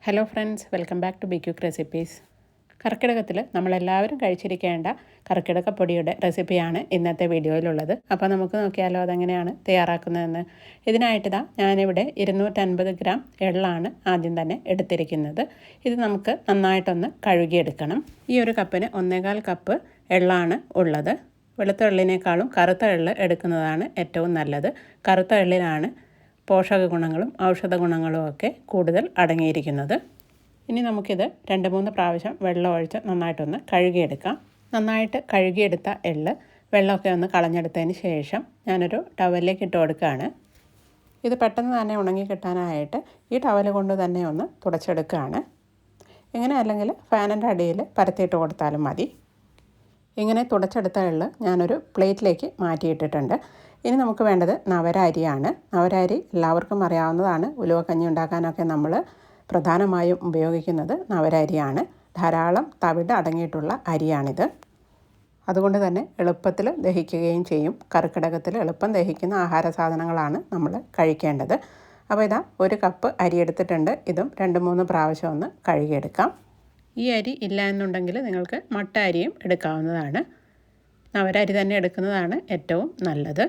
Hello friends, welcome back to ബിക്യൂക്ക് recipes. കർക്കിടകത്തിൽ നമ്മളെല്ലാവരും കഴിച്ചിരിക്കേണ്ട കർക്കിടകപ്പൊടിയുടെ റെസിപ്പിയാണ് ഇന്നത്തെ വീഡിയോയിലുള്ളത്. അപ്പോൾ നമുക്ക് നോക്കിയാലോ അതെങ്ങനെയാണ് തയ്യാറാക്കുന്നതെന്ന്. ഇതിനായിട്ട് ഞാനിവിടെ 250 ഗ്രാം എള്ളാണ് ആദ്യം തന്നെ എടുത്തിരിക്കുന്നത്. ഇത് നമുക്ക് നന്നായിട്ടൊന്ന് കഴുകിയെടുക്കണം. ഈ ഒരു കപ്പിന് 1.25 കപ്പ് എള്ളാണ് ഉള്ളത്. വെളുത്ത എള്ളിനേക്കാളും കറുത്ത എള്ള് എടുക്കുന്നതാണ് ഏറ്റവും നല്ലത്. കറുത്ത എള്ളിലാണ് പോഷക ഗുണങ്ങളും ഔഷധ ഗുണങ്ങളും ഒക്കെ കൂടുതൽ അടങ്ങിയിരിക്കുന്നത്. ഇനി നമുക്കിത് 2-3 പ്രാവശ്യം വെള്ളം ഒഴിച്ച് നന്നായിട്ടൊന്ന് കഴുകിയെടുക്കാം. നന്നായിട്ട് കഴുകിയെടുത്ത എള്ള് വെള്ളമൊക്കെ ഒന്ന് കളഞ്ഞെടുത്തതിന് ശേഷം ഞാനൊരു ടവലിലേക്ക് ഇട്ട് കൊടുക്കുകയാണ്. ഇത് പെട്ടെന്ന് തന്നെ ഉണങ്ങി കിട്ടാനായിട്ട് ഈ ടവൽ കൊണ്ട് തന്നെ ഒന്ന് തുടച്ചെടുക്കുകയാണ്. ഇങ്ങനെ അല്ലെങ്കിൽ ഫാനിൻ്റെ അടിയിൽ പരത്തിയിട്ട് കൊടുത്താലും മതി. ഇങ്ങനെ തുടച്ചെടുത്ത എള്ള് ഞാനൊരു പ്ലേറ്റിലേക്ക് മാറ്റിയിട്ടിട്ടുണ്ട്. ഇനി നമുക്ക് വേണ്ടത് നവര അരിയാണ്. നവര അരി എല്ലാവർക്കും അറിയാവുന്നതാണ്. ഉലുവക്കഞ്ഞി ഉണ്ടാക്കാനൊക്കെ നമ്മൾ പ്രധാനമായും ഉപയോഗിക്കുന്നത് നവര അരിയാണ്. ധാരാളം തവിട് അടങ്ങിയിട്ടുള്ള അരിയാണിത്. അതുകൊണ്ട് തന്നെ എളുപ്പത്തിൽ ദഹിക്കുകയും ചെയ്യും. കർക്കിടകത്തിൽ എളുപ്പം ദഹിക്കുന്ന ആഹാര സാധനങ്ങളാണ് നമ്മൾ കഴിക്കേണ്ടത്. അപ്പോൾ ഇതാ 1 കപ്പ് അരി എടുത്തിട്ടുണ്ട്. ഇതും 2-3 പ്രാവശ്യം ഒന്ന് കഴുകിയെടുക്കാം. ഈ അരി ഇല്ല എന്നുണ്ടെങ്കിൽ നിങ്ങൾക്ക് മട്ട അരിയും എടുക്കാവുന്നതാണ്. നവര അരി തന്നെ എടുക്കുന്നതാണ് ഏറ്റവും നല്ലത്.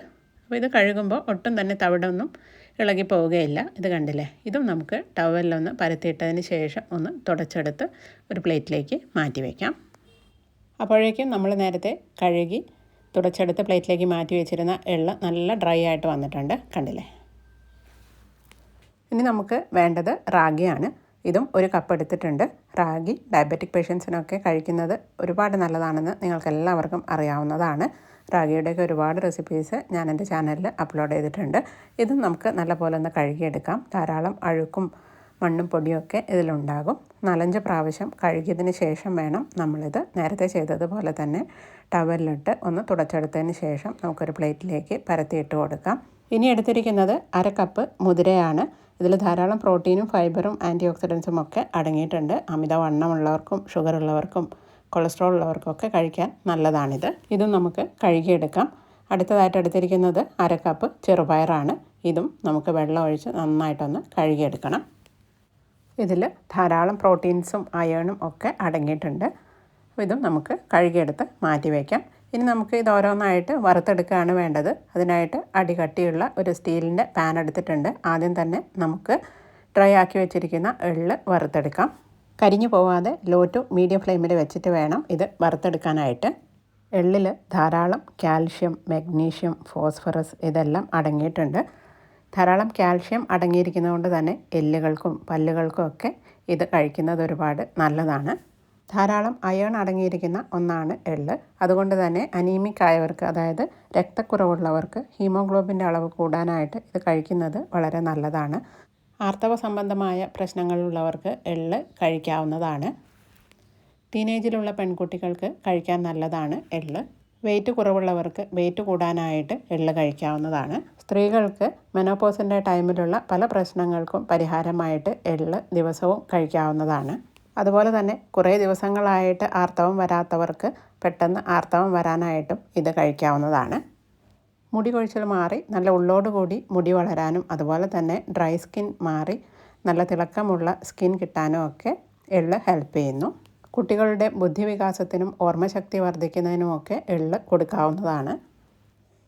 അപ്പോൾ ഇത് കഴുകുമ്പോൾ ഒട്ടും തന്നെ തവിടൊന്നും ഇളകി പോവുകയില്ല. ഇത് കണ്ടില്ലേ, ഇതും നമുക്ക് ടവലിലൊന്ന് പരത്തിയിട്ടതിന് ശേഷം ഒന്ന് തുടച്ചെടുത്ത് ഒരു പ്ലേറ്റിലേക്ക് മാറ്റി വയ്ക്കാം. അപ്പോഴേക്കും നമ്മൾ നേരത്തെ കഴുകി തുടച്ചെടുത്ത് പ്ലേറ്റിലേക്ക് മാറ്റി വെച്ചിരുന്ന എള്ള് നല്ല ഡ്രൈ ആയിട്ട് വന്നിട്ടുണ്ട്. കണ്ടില്ലേ. ഇനി നമുക്ക് വേണ്ടത് റാഗിയാണ്. ഇതും 1 കപ്പ് എടുത്തിട്ടുണ്ട്. റാഗി ഡയബറ്റിക് പേഷ്യൻസിനൊക്കെ കഴിക്കുന്നത് ഒരുപാട് നല്ലതാണെന്ന് നിങ്ങൾക്കെല്ലാവർക്കും അറിയാവുന്നതാണ്. റാഗിയുടെയൊക്കെ ഒരുപാട് റെസിപ്പീസ് ഞാൻ എൻ്റെ ചാനലിൽ അപ്ലോഡ് ചെയ്തിട്ടുണ്ട്. ഇതും നമുക്ക് നല്ലപോലെ ഒന്ന് കഴുകിയെടുക്കാം. ധാരാളം അഴുക്കും മണ്ണും പൊടിയൊക്കെ ഇതിലുണ്ടാകും. 4-5 പ്രാവശ്യം കഴുകിയതിന് ശേഷം വേണം നമ്മളിത് നേരത്തെ ചെയ്തതുപോലെ തന്നെ ടവലിലിട്ട് ഒന്ന് തുടച്ചെടുത്തതിന് ശേഷം നമുക്കൊരു പ്ലേറ്റിലേക്ക് പരത്തിയിട്ട് കൊടുക്കാം. ഇനി എടുത്തിരിക്കുന്നത് 1/2 കപ്പ് മുതിരയാണ്. ഇതിൽ ധാരാളം പ്രോട്ടീനും ഫൈബറും ആൻറ്റി ഓക്സിഡൻസും ഒക്കെ അടങ്ങിയിട്ടുണ്ട്. അമിതവണ്ണമുള്ളവർക്കും ഷുഗർ ഉള്ളവർക്കും കൊളസ്ട്രോൾ ഉള്ളവർക്കൊക്കെ കഴിക്കാൻ നല്ലതാണിത്. ഇതും നമുക്ക് കഴുകിയെടുക്കാം. അടുത്തതായിട്ട് എടുത്തിരിക്കുന്നത് 1/2 കപ്പ് ചെറുപയറാണ്. ഇതും നമുക്ക് വെള്ളം ഒഴിച്ച് നന്നായിട്ടൊന്ന് കഴുകിയെടുക്കണം. ഇതിൽ ധാരാളം പ്രോട്ടീൻസും അയേണും ഒക്കെ അടങ്ങിയിട്ടുണ്ട്. ഇതും നമുക്ക് കഴുകിയെടുത്ത് മാറ്റി വയ്ക്കാം. ഇനി നമുക്ക് ഇത് ഓരോന്നായിട്ട് വറുത്തെടുക്കുകയാണ് വേണ്ടത്. അതിനായിട്ട് അടികട്ടിയുള്ള ഒരു സ്റ്റീലിൻ്റെ പാൻ എടുത്തിട്ടുണ്ട്. ആദ്യം തന്നെ നമുക്ക് ഡ്രൈ ആക്കി വെച്ചിരിക്കുന്ന എള്ള് വറുത്തെടുക്കാം. കരിഞ്ഞു പോവാതെ ലോ ടു മീഡിയം ഫ്ലെയിമിൽ വെച്ചിട്ട് വേണം ഇത് വറുത്തെടുക്കാനായിട്ട്. എള്ളിൽ ധാരാളം കാൽഷ്യം, മഗ്നീഷ്യം, ഫോസ്ഫറസ് ഇതെല്ലാം അടങ്ങിയിട്ടുണ്ട്. ധാരാളം കാൽഷ്യം അടങ്ങിയിരിക്കുന്നതുകൊണ്ട് തന്നെ എല്ലുകൾക്കും പല്ലുകൾക്കും ഒക്കെ ഇത് കഴിക്കുന്നത് ഒരുപാട് നല്ലതാണ്. ധാരാളം അയേൺ അടങ്ങിയിരിക്കുന്ന ഒന്നാണ് എള്ള്. അതുകൊണ്ട് തന്നെ അനീമിക് ആയവർക്ക്, അതായത് രക്തക്കുറവുള്ളവർക്ക് ഹീമോഗ്ലോബിൻ്റെ അളവ് കൂടാനായിട്ട് ഇത് കഴിക്കുന്നത് വളരെ നല്ലതാണ്. ആർത്തവ സംബന്ധമായ പ്രശ്നങ്ങളുള്ളവർക്ക് എള്ള് കഴിക്കാവുന്നതാണ്. ടീനേജിലുള്ള പെൺകുട്ടികൾക്ക് കഴിക്കാൻ നല്ലതാണ് എള്ള്. വെയിറ്റ് കുറവുള്ളവർക്ക് വെയിറ്റ് കൂടാനായിട്ട് എള്ള് കഴിക്കാവുന്നതാണ്. സ്ത്രീകൾക്ക് മെനോപോസിൻ്റെ ടൈമിലുള്ള പല പ്രശ്നങ്ങൾക്കും പരിഹാരമായിട്ട് എള്ള് ദിവസവും കഴിക്കാവുന്നതാണ്. അതുപോലെ തന്നെ കുറേ ദിവസങ്ങളായിട്ട് ആർത്തവം വരാത്തവർക്ക് പെട്ടെന്ന് ആർത്തവം വരാനായിട്ടും ഇത് കഴിക്കാവുന്നതാണ്. മുടി കൊഴിച്ചിൽ മാറി നല്ല ഉള്ളോടുകൂടി മുടി വളരാനും അതുപോലെ തന്നെ ഡ്രൈ സ്കിൻ മാറി നല്ല തിളക്കമുള്ള സ്കിൻ കിട്ടാനും ഒക്കെ എള്ള് ഹെൽപ്പ് ചെയ്യുന്നു. കുട്ടികളുടെ ബുദ്ധിവികാസത്തിനും ഓർമ്മശക്തി വർദ്ധിക്കുന്നതിനുമൊക്കെ എള്ള് കൊടുക്കാവുന്നതാണ്.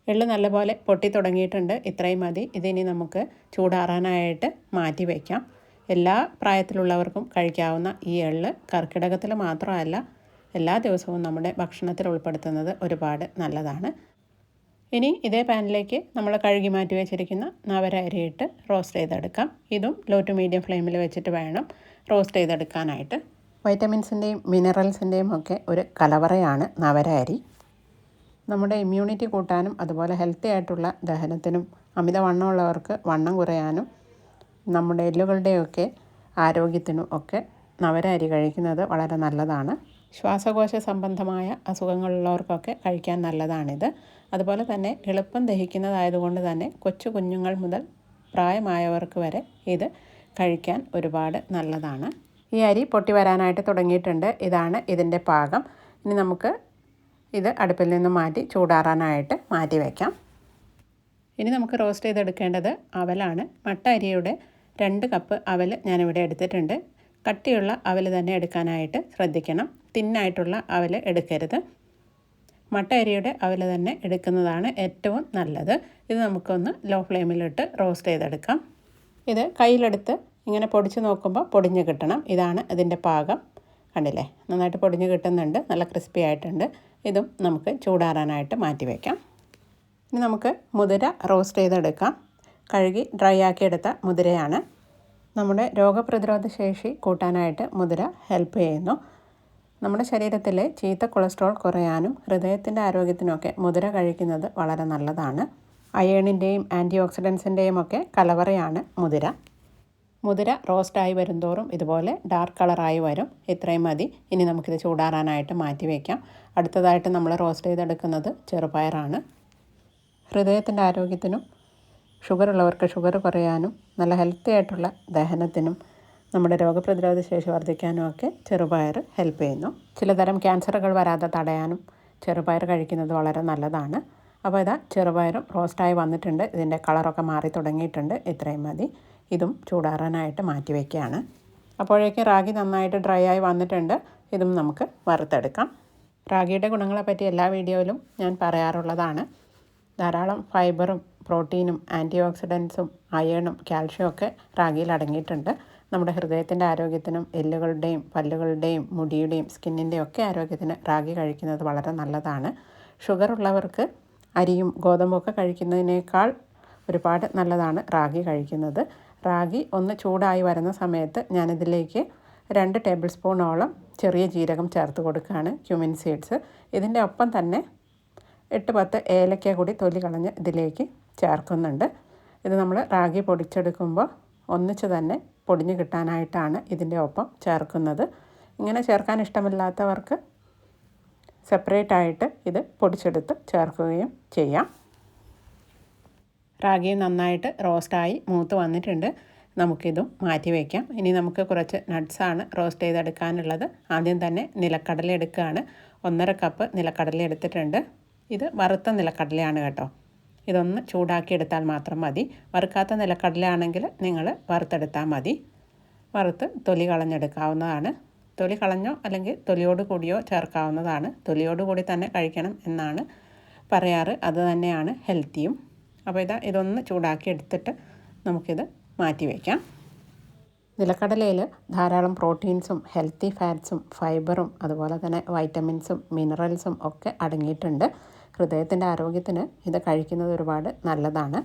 എള്ള് നല്ലപോലെ പൊട്ടി തുടങ്ങിയിട്ടുണ്ട്. ഇത്രയും മതി. ഇതിനി നമുക്ക് ചൂടാറാനായിട്ട് മാറ്റി വയ്ക്കാം. എല്ലാ പ്രായത്തിലുള്ളവർക്കും കഴിക്കാവുന്ന ഈ എള്ള് കർക്കിടകത്തിൽ മാത്രമല്ല എല്ലാ ദിവസവും നമ്മുടെ ഭക്ഷണത്തിൽ ഉൾപ്പെടുത്തുന്നത് ഒരുപാട് നല്ലതാണ്. ഇനി ഇതേ പാനിലേക്ക് നമ്മൾ കഴുകി മാറ്റി വെച്ചിരിക്കുന്ന നവര അരിയിട്ട് റോസ്റ്റ് ചെയ്തെടുക്കാം. ഇതും ലോ ടു മീഡിയം ഫ്ലെയിമിൽ വെച്ചിട്ട് വേണം റോസ്റ്റ് ചെയ്തെടുക്കാനായിട്ട്. വൈറ്റമിൻസിൻ്റെയും മിനറൽസിൻ്റെയും ഒക്കെ ഒരു കലവറയാണ് നവര അരി. നമ്മുടെ ഇമ്മ്യൂണിറ്റി കൂട്ടാനും അതുപോലെ ഹെൽത്തി ആയിട്ടുള്ള ദഹനത്തിനും അമിതവണ്ണമുള്ളവർക്ക് വണ്ണം കുറയാനും നമ്മുടെ എല്ലുകളുടെയൊക്കെ ആരോഗ്യത്തിനും ഒക്കെ നവര അരി കഴിക്കുന്നത് വളരെ നല്ലതാണ്. ശ്വാസകോശ സംബന്ധമായ അസുഖങ്ങളുള്ളവർക്കൊക്കെ കഴിക്കാൻ നല്ലതാണിത്. അതുപോലെ തന്നെ എളുപ്പം ദഹിക്കുന്നതായതുകൊണ്ട് തന്നെ കൊച്ചു കുഞ്ഞുങ്ങൾ മുതൽ പ്രായമായവർക്ക് വരെ ഇത് കഴിക്കാൻ ഒരുപാട് നല്ലതാണ്. ഈ അരി പൊട്ടി വരാനായിട്ട് തുടങ്ങിയിട്ടുണ്ട്. ഇതാണ് ഇതിൻ്റെ പാകം. ഇനി നമുക്ക് ഇത് അടുപ്പിൽ നിന്നും മാറ്റി ചൂടാറാനായിട്ട് മാറ്റി വയ്ക്കാം. ഇനി നമുക്ക് റോസ്റ്റ് ചെയ്തെടുക്കേണ്ടത് അവലാണ്. മട്ട അരിയുടെ 2 കപ്പ് അവൽ ഞാനിവിടെ എടുത്തിട്ടുണ്ട്. കട്ടിയുള്ള അവൽ തന്നെ എടുക്കാനായിട്ട് ശ്രദ്ധിക്കണം. തിന്നായിട്ടുള്ള അവൽ എടുക്കരുത്. മട്ട അരിയുടെ അവൽ തന്നെ എടുക്കുന്നതാണ് ഏറ്റവും നല്ലത്. ഇത് നമുക്കൊന്ന് ലോ ഫ്ലെയിമിലിട്ട് റോസ്റ്റ് ചെയ്തെടുക്കാം. ഇത് കയ്യിലെടുത്ത് ഇങ്ങനെ പൊടിച്ച് നോക്കുമ്പോൾ പൊടിഞ്ഞ് കിട്ടണം. ഇതാണ് ഇതിൻ്റെ പാകം. കണ്ടില്ലേ, നന്നായിട്ട് പൊടിഞ്ഞ് കിട്ടുന്നുണ്ട്, നല്ല ക്രിസ്പി ആയിട്ടുണ്ട്. ഇതും നമുക്ക് ചൂടാറാനായിട്ട് മാറ്റി വയ്ക്കാം. ഇനി നമുക്ക് മുതിര റോസ്റ്റ് ചെയ്തെടുക്കാം. കഴുകി ഡ്രൈ ആക്കിയെടുത്ത മുതിരയാണ്. നമ്മുടെ രോഗപ്രതിരോധ ശേഷി കൂട്ടാനായിട്ട് മുതിര ഹെൽപ്പ് ചെയ്യുന്നു. നമ്മുടെ ശരീരത്തിലെ ചീത്ത കൊളസ്ട്രോൾ കുറയാനും ഹൃദയത്തിൻ്റെ ആരോഗ്യത്തിനൊക്കെ മുതിര കഴിക്കുന്നത് വളരെ നല്ലതാണ്. അയേണിൻ്റെയും ആൻറ്റി ഓക്സിഡൻസിൻ്റെയും ഒക്കെ കലവറയാണ് മുതിര. മുതിര റോസ്റ്റായി വരുംതോറും ഇതുപോലെ ഡാർക്ക് കളറായി വരും. ഇത്രയും മതി. ഇനി നമുക്കിത് ചൂടാറാനായിട്ട് മാറ്റി വയ്ക്കാം. അടുത്തതായിട്ട് നമ്മൾ റോസ്റ്റ് ചെയ്തെടുക്കുന്നത് ചെറുപയറാണ്. ഹൃദയത്തിൻ്റെ ആരോഗ്യത്തിനും ഷുഗറുള്ളവർക്ക് ഷുഗർ കുറയാനും നല്ല ഹെൽത്തി ആയിട്ടുള്ള ദഹനത്തിനും നമ്മുടെ രോഗപ്രതിരോധ ശേഷി വർദ്ധിക്കാനും ഒക്കെ ചെറുപയർ ഹെൽപ്പ് ചെയ്യുന്നു. ചിലതരം ക്യാൻസറുകൾ വരാതെ തടയാനും ചെറുപയർ കഴിക്കുന്നത് വളരെ നല്ലതാണ്. അപ്പോൾ ഇതാ ചെറുപയറും റോസ്റ്റായി വന്നിട്ടുണ്ട്. ഇതിൻ്റെ കളറൊക്കെ മാറി തുടങ്ങിയിട്ടുണ്ട്. ഇത്രയും മതി. ഇതും ചൂടാറാനായിട്ട് മാറ്റി വയ്ക്കുകയാണ്. അപ്പോഴേക്കും റാഗി നന്നായിട്ട് ഡ്രൈ ആയി വന്നിട്ടുണ്ട്. ഇതും നമുക്ക് വറുത്തെടുക്കാം. റാഗിയുടെ ഗുണങ്ങളെപ്പറ്റി എല്ലാ വീഡിയോയിലും ഞാൻ പറയാറുള്ളതാണ്. ധാരാളം ഫൈബറും പ്രോട്ടീനും ആൻറ്റി ഓക്സിഡൻസും അയേണും കാൽഷ്യവും ഒക്കെ റാഗിയിൽ അടങ്ങിയിട്ടുണ്ട്. നമ്മുടെ ഹൃദയത്തിൻ്റെ ആരോഗ്യത്തിനും എല്ലുകളുടെയും പല്ലുകളുടെയും മുടിയുടെയും സ്കിന്നിൻ്റെയും ഒക്കെ ആരോഗ്യത്തിന് റാഗി കഴിക്കുന്നത് വളരെ നല്ലതാണ്. ഷുഗർ ഉള്ളവർക്ക് അരിയും ഗോതമ്പും ഒക്കെ കഴിക്കുന്നതിനേക്കാൾ ഒരുപാട് നല്ലതാണ് റാഗി കഴിക്കുന്നത്. റാഗി ഒന്ന് ചൂടായി വരുന്ന സമയത്ത് ഞാനിതിലേക്ക് 2 ടേബിൾ സ്പൂണോളം ചെറിയ ജീരകം ചേർത്ത് കൊടുക്കുകയാണ്, ക്യുമിൻ സീഡ്സ്. ഇതിൻ്റെ ഒപ്പം തന്നെ 8-10 ഏലക്ക കൂടി തൊലി കളഞ്ഞ് ഇതിലേക്ക് ചേർക്കുന്നുണ്ട്. ഇത് നമ്മൾ റാഗി പൊടിച്ചെടുക്കുമ്പോൾ ഒന്നിച്ച് തന്നെ പൊടിഞ്ഞ് കിട്ടാനായിട്ടാണ് ഇതിൻ്റെ ഒപ്പം ചേർക്കുന്നത്. ഇങ്ങനെ ചേർക്കാൻ ഇഷ്ടമില്ലാത്തവർക്ക് സെപ്പറേറ്റ് ആയിട്ട് ഇത് പൊടിച്ചെടുത്ത് ചേർക്കുകയും ചെയ്യാം. റാഗി നന്നായിട്ട് റോസ്റ്റായി മൂത്ത് വന്നിട്ടുണ്ട്. നമുക്കിതും മാറ്റി വയ്ക്കാം. ഇനി നമുക്ക് കുറച്ച് നട്ട്സാണ് റോസ്റ്റ് ചെയ്തെടുക്കാനുള്ളത്. ആദ്യം തന്നെ നിലക്കടല എടുക്കുകയാണ്. 1.5 കപ്പ് നിലക്കടല എടുത്തിട്ടുണ്ട്. ഇത് വറുത്ത നിലക്കടലയാണ് കേട്ടോ. ഇതൊന്ന് ചൂടാക്കി എടുത്താൽ മാത്രം മതി. വറുക്കാത്ത നിലക്കടലയാണെങ്കിൽ നിങ്ങൾ വറുത്തെടുത്താൽ മതി. വറുത്ത് തൊലി കളഞ്ഞെടുക്കാവുന്നതാണ്. തൊലി കളഞ്ഞോ അല്ലെങ്കിൽ തൊലിയോട് കൂടിയോ ചേർക്കാവുന്നതാണ്. തൊലിയോട് കൂടി തന്നെ കഴിക്കണം എന്നാണ് പറയാറ്. അത് തന്നെയാണ് ഹെൽത്തിയും. അപ്പോൾ ഇതൊന്ന് ചൂടാക്കി എടുത്തിട്ട് നമുക്കിത് മാറ്റി വയ്ക്കാം. നിലക്കടലയിൽ ധാരാളം പ്രോട്ടീൻസും ഹെൽത്തി ഫാറ്റ്സും ഫൈബറും അതുപോലെ തന്നെ വൈറ്റമിൻസും മിനറൽസും ഒക്കെ അടങ്ങിയിട്ടുണ്ട്. ഹൃദയത്തിൻ്റെ ആരോഗ്യത്തിന് ഇത് കഴിക്കുന്നത് ഒരുപാട് നല്ലതാണ്.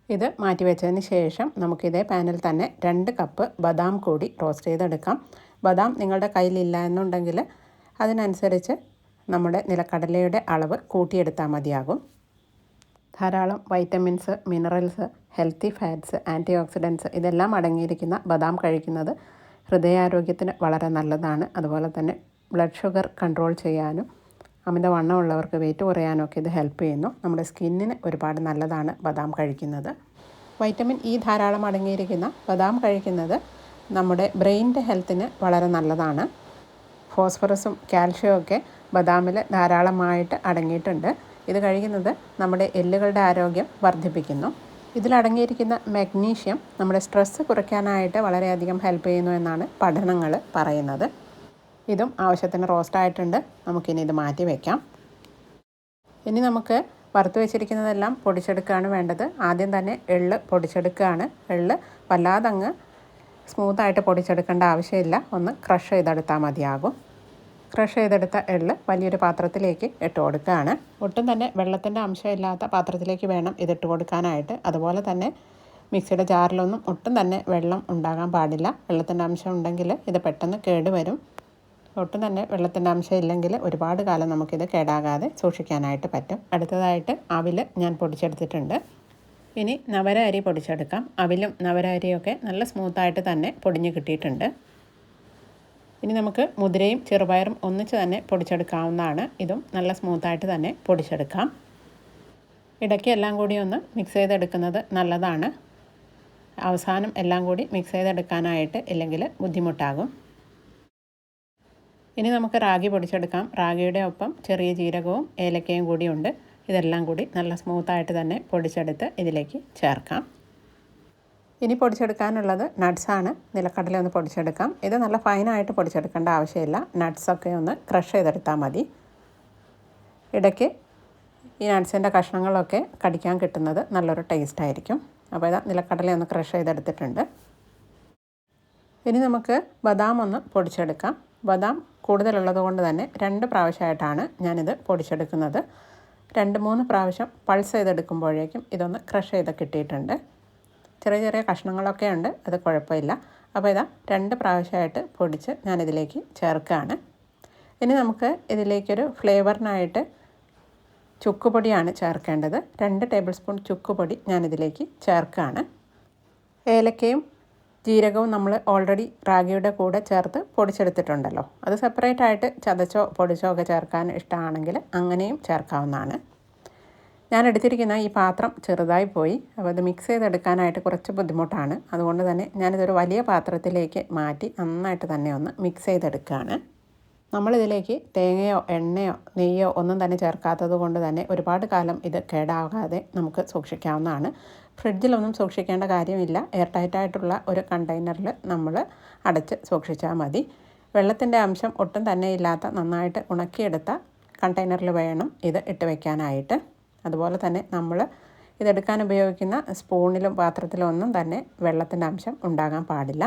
ഇത് മാറ്റി വെച്ചതിന് ശേഷം നമുക്കിതേ പാനിൽ തന്നെ 2 കപ്പ് ബദാം കൂടി റോസ്റ്റ് ചെയ്തെടുക്കാം. ബദാം നിങ്ങളുടെ കയ്യിലില്ല എന്നുണ്ടെങ്കിൽ അതിനനുസരിച്ച് നമ്മുടെ നിലക്കടലയുടെ അളവ് കൂട്ടിയെടുത്താൽ മതിയാകും. ധാരാളം vitamins, minerals, healthy fats, antioxidants ഇതെല്ലാം അടങ്ങിയിരിക്കുന്ന ബദാം കഴിക്കുന്നത് ഹൃദയാരോഗ്യത്തിന് വളരെ നല്ലതാണ്. അതുപോലെ തന്നെ ബ്ലഡ് ഷുഗർ കൺട്രോൾ ചെയ്യാനും അമിതവണ്ണമുള്ളവർക്ക് വെയിറ്റ് കുറയാനും ഒക്കെ ഇത് ഹെൽപ്പ് ചെയ്യുന്നു. നമ്മുടെ സ്കിന്നിന് ഒരുപാട് നല്ലതാണ് ബദാം കഴിക്കുന്നത്. വൈറ്റമിൻ ഇ ധാരാളം അടങ്ങിയിരിക്കുന്ന ബദാം കഴിക്കുന്നത് നമ്മുടെ ബ്രെയിനിൻ്റെ ഹെൽത്തിന് വളരെ നല്ലതാണ്. ഫോസ്ഫറസും കാൽഷ്യവും ഒക്കെ ബദാമിൽ ധാരാളമായിട്ട് അടങ്ങിയിട്ടുണ്ട്. ഇത് കഴിക്കുന്നത് നമ്മുടെ എല്ലുകളുടെ ആരോഗ്യം വർദ്ധിപ്പിക്കുന്നു. ഇതിലടങ്ങിയിരിക്കുന്ന മഗ്നീഷ്യം നമ്മുടെ സ്ട്രെസ്സ് കുറയ്ക്കാനായിട്ട് വളരെയധികം ഹെൽപ്പ് ചെയ്യുന്നു എന്നാണ് പഠനങ്ങൾ പറയുന്നത്. ഇതും ആവശ്യത്തിന് റോസ്റ്റായിട്ടുണ്ട്. നമുക്കിനി ഇത് മാറ്റി വയ്ക്കാം. ഇനി നമുക്ക് വറുത്ത് വെച്ചിരിക്കുന്നതെല്ലാം പൊടിച്ചെടുക്കുകയാണ് വേണ്ടത്. ആദ്യം തന്നെ എള്ള് പൊടിച്ചെടുക്കുകയാണ്. എള്ള് വല്ലാതങ്ങ് സ്മൂത്തായിട്ട് പൊടിച്ചെടുക്കേണ്ട ആവശ്യമില്ല. ഒന്ന് ക്രഷ് ചെയ്തെടുത്താൽ മതിയാകും. ക്രഷ് ചെയ്തെടുത്ത എള്ള് വലിയൊരു പാത്രത്തിലേക്ക് ഇട്ട് കൊടുക്കുകയാണ്. ഒട്ടും തന്നെ വെള്ളത്തിൻ്റെ അംശമില്ലാത്ത പാത്രത്തിലേക്ക് വേണം ഇതിട്ട് കൊടുക്കാനായിട്ട്. അതുപോലെ തന്നെ മിക്സിയുടെ ജാറിലൊന്നും ഒട്ടും തന്നെ വെള്ളം ഉണ്ടാകാൻ പാടില്ല. വെള്ളത്തിൻ്റെ അംശം ഉണ്ടെങ്കിൽ ഇത് പെട്ടെന്ന് കേടുവരും. ഒട്ടും തന്നെ വെള്ളത്തിൻ്റെ അംശം ഇല്ലെങ്കിൽ ഒരുപാട് കാലം നമുക്കിത് കേടാകാതെ സൂക്ഷിക്കാനായിട്ട് പറ്റും. അടുത്തതായിട്ട് അവിൽ ഞാൻ പൊടിച്ചെടുത്തിട്ടുണ്ട്. ഇനി നവര അരി പൊടിച്ചെടുക്കാം. അവിലും നവര അരിയൊക്കെ നല്ല സ്മൂത്തായിട്ട് തന്നെ പൊടിഞ്ഞ് കിട്ടിയിട്ടുണ്ട്. ഇനി നമുക്ക് മുതിരയും ചെറുപയറും ഒന്നിച്ച് തന്നെ പൊടിച്ചെടുക്കാവുന്നതാണ്. ഇതും നല്ല സ്മൂത്തായിട്ട് തന്നെ പൊടിച്ചെടുക്കാം. ഇടയ്ക്ക് എല്ലാം കൂടി ഒന്ന് മിക്സ് ചെയ്തെടുക്കുന്നത് നല്ലതാണ്. അവസാനം എല്ലാം കൂടി മിക്സ് ചെയ്തെടുക്കാനായിട്ട് ഇല്ലെങ്കിൽ ബുദ്ധിമുട്ടാകും. ഇനി നമുക്ക് റാഗി പൊടിച്ചെടുക്കാം. റാഗിയുടെ ഒപ്പം ചെറിയ ജീരകവും ഏലക്കയും കൂടിയുണ്ട്. ഇതെല്ലാം കൂടി നല്ല സ്മൂത്തായിട്ട് തന്നെ പൊടിച്ചെടുത്ത് ഇതിലേക്ക് ചേർക്കാം. ഇനി പൊടിച്ചെടുക്കാനുള്ളത് നട്ട്സാണ്. നിലക്കടല ഒന്ന് പൊടിച്ചെടുക്കാം. ഇത് നല്ല ഫൈനായിട്ട് പൊടിച്ചെടുക്കേണ്ട ആവശ്യമില്ല. നട്ട്സൊക്കെ ഒന്ന് ക്രഷ് ചെയ്തെടുത്താൽ മതി. ഇടയ്ക്ക് ഈ നട്ട്സിൻ്റെ കഷ്ണങ്ങളൊക്കെ കടിക്കാൻ കിട്ടുന്നത് നല്ലൊരു ടേസ്റ്റ് ആയിരിക്കും. അപ്പോൾ ഇതാ നിലക്കടല ഒന്ന് ക്രഷ് ചെയ്തെടുത്തിട്ടുണ്ട്. ഇനി നമുക്ക് ബദാം ഒന്ന് പൊടിച്ചെടുക്കാം. ബദാം കൂടുതലുള്ളത് കൊണ്ട് തന്നെ 2 പ്രാവശ്യമായിട്ടാണ് ഞാനിത് പൊടിച്ചെടുക്കുന്നത്. 2-3 പ്രാവശ്യം പൾസ് ചെയ്തെടുക്കുമ്പോഴേക്കും ഇതൊന്ന് ക്രഷ് ചെയ്ത് കിട്ടിയിട്ടുണ്ട്. ചെറിയ ചെറിയ കഷ്ണങ്ങളൊക്കെ ഉണ്ട്, അത് കുഴപ്പമില്ല. അപ്പോൾ ഇതാ 2 പ്രാവശ്യമായിട്ട് പൊടിച്ച് ഞാനിതിലേക്ക് ചേർക്കുകയാണ്. ഇനി നമുക്ക് ഇതിലേക്കൊരു ഫ്ലേവറിനായിട്ട് ചുക്കുപൊടിയാണ് ചേർക്കേണ്ടത്. 2 ടേബിൾ സ്പൂൺ ചുക്കുപൊടി ഞാനിതിലേക്ക് ചേർക്കുകയാണ്. ഏലക്കയും ജീരകവും നമ്മൾ ഓൾറെഡി റാഗിയുടെ കൂടെ ചേർത്ത് പൊടിച്ചെടുത്തിട്ടുണ്ടല്ലോ. അത് സെപ്പറേറ്റ് ആയിട്ട് ചതച്ചോ പൊടിച്ചോ ഒക്കെ ചേർക്കാൻ ഇഷ്ടമാണെങ്കിൽ അങ്ങനെയും ചേർക്കാവുന്നതാണ്. ഞാൻ എടുത്തിരിക്കുന്ന ഈ പാത്രം ചെറുതായി പോയി. അപ്പോൾ ഇത് മിക്സ് ചെയ്തെടുക്കാനായിട്ട് കുറച്ച് ബുദ്ധിമുട്ടാണ്. അതുകൊണ്ട് തന്നെ ഞാനിതൊരു വലിയ പാത്രത്തിലേക്ക് മാറ്റി നന്നായിട്ട് തന്നെ ഒന്ന് മിക്സ് ചെയ്തെടുക്കുകയാണ്. നമ്മളിതിലേക്ക് തേങ്ങയോ എണ്ണയോ നെയ്യോ ഒന്നും തന്നെ ചേർക്കാത്തത് കൊണ്ട് തന്നെ ഒരുപാട് കാലം ഇത് കേടാകാതെ നമുക്ക് സൂക്ഷിക്കാവുന്നതാണ്. ഫ്രിഡ്ജിലൊന്നും സൂക്ഷിക്കേണ്ട കാര്യമില്ല. എയർ ടൈറ്റായിട്ടുള്ള ഒരു കണ്ടെയ്നറിൽ നമ്മൾ അടച്ച് സൂക്ഷിച്ചാൽ മതി. വെള്ളത്തിൻ്റെ അംശം ഒട്ടും തന്നെ ഇല്ലാത്ത നന്നായിട്ട് ഉണക്കിയെടുത്ത കണ്ടെയ്നറിൽ വേണം ഇത് ഇട്ട് വയ്ക്കാനായിട്ട്. അതുപോലെ തന്നെ നമ്മൾ ഇതെടുക്കാൻ ഉപയോഗിക്കുന്ന സ്പൂണിലും പാത്രത്തിലും ഒന്നും തന്നെ വെള്ളത്തിൻ്റെ അംശം ഉണ്ടാകാൻ പാടില്ല.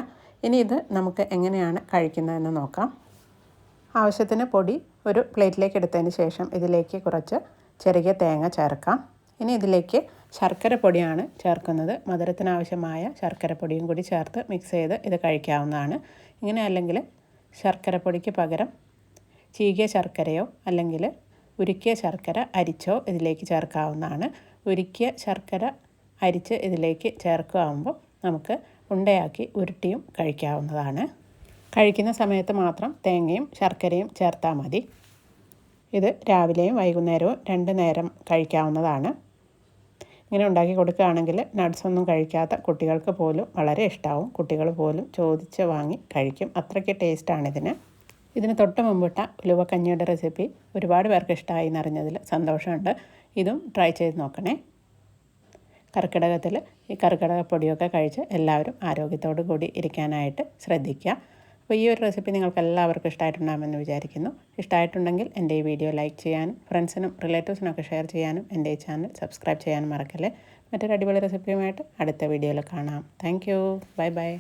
ഇനി ഇത് നമുക്ക് എങ്ങനെയാണ് കഴിക്കുന്നതെന്ന് നോക്കാം. ആവശ്യത്തിന് പൊടി ഒരു പ്ലേറ്റിലേക്ക് എടുത്തതിന് ശേഷം ഇതിലേക്ക് കുറച്ച് ചെറിയ തേങ്ങ ചേർക്കാം. ഇനി ഇതിലേക്ക് ശർക്കര പൊടിയാണ് ചേർക്കുന്നത്. മധുരത്തിനാവശ്യമായ ശർക്കര പൊടിയും കൂടി ചേർത്ത് മിക്സ് ചെയ്ത് ഇത് കഴിക്കാവുന്നതാണ്. ഇങ്ങനെ അല്ലെങ്കിൽ ശർക്കര പൊടിക്ക് പകരം ചീകിയ ശർക്കരയോ അല്ലെങ്കിൽ ഉരുക്കിയ ശർക്കര അരിച്ചോ ഇതിലേക്ക് ചേർക്കാവുന്നതാണ്. ഉരുക്കിയ ശർക്കര അരിച്ച് ഇതിലേക്ക് ചേർക്കുകയാകുമ്പോൾ നമുക്ക് ഉണ്ടയാക്കി ഉരുട്ടിയും കഴിക്കാവുന്നതാണ്. കഴിക്കുന്ന സമയത്ത് മാത്രം തേങ്ങയും ശർക്കരയും ചേർത്താൽ മതി. ഇത് രാവിലെയും വൈകുന്നേരവും 2 നേരം കഴിക്കാവുന്നതാണ്. ഇങ്ങനെ ഉണ്ടാക്കി കൊടുക്കുകയാണെങ്കിൽ നട്ട്സൊന്നും കഴിക്കാത്ത കുട്ടികൾക്ക് പോലും വളരെ ഇഷ്ടമാവും. കുട്ടികൾ പോലും ചോദിച്ച് വാങ്ങി കഴിക്കും. അത്രയ്ക്ക് ടേസ്റ്റാണിതിന്. ഇതിന് തൊട്ട് മുമ്പിട്ട ഉലുവക്കഞ്ഞിയുടെ റെസിപ്പി ഒരുപാട് പേർക്ക് ഇഷ്ടമായി എന്നറിഞ്ഞതിൽ സന്തോഷമുണ്ട്. ഇതും ട്രൈ ചെയ്ത് നോക്കണേ. കർക്കിടകത്തിൽ ഈ കർക്കിടകപ്പൊടിയൊക്കെ കഴിച്ച് എല്ലാവരും ആരോഗ്യത്തോടു കൂടി ഇരിക്കാനായിട്ട് ശ്രദ്ധിക്കുക. അപ്പോൾ ഈ ഒരു റെസിപ്പി നിങ്ങൾക്ക് എല്ലാവർക്കും ഇഷ്ടമായിട്ടുണ്ടാകുമെന്ന് വിചാരിക്കുന്നു. ഇഷ്ടമായിട്ടുണ്ടെങ്കിൽ എൻ്റെ ഈ വീഡിയോ ലൈക്ക് ചെയ്യാനും ഫ്രണ്ട്സിനും റിലേറ്റീവ്സിനൊക്കെ ഷെയർ ചെയ്യാനും എൻ്റെ ഈ ചാനൽ സബ്സ്ക്രൈബ് ചെയ്യാനും മറക്കല്ലേ. മറ്റൊരു അടിപൊളി റെസിപ്പിയുമായിട്ട് അടുത്ത വീഡിയോയിൽ കാണാം. Thank you. Bye bye.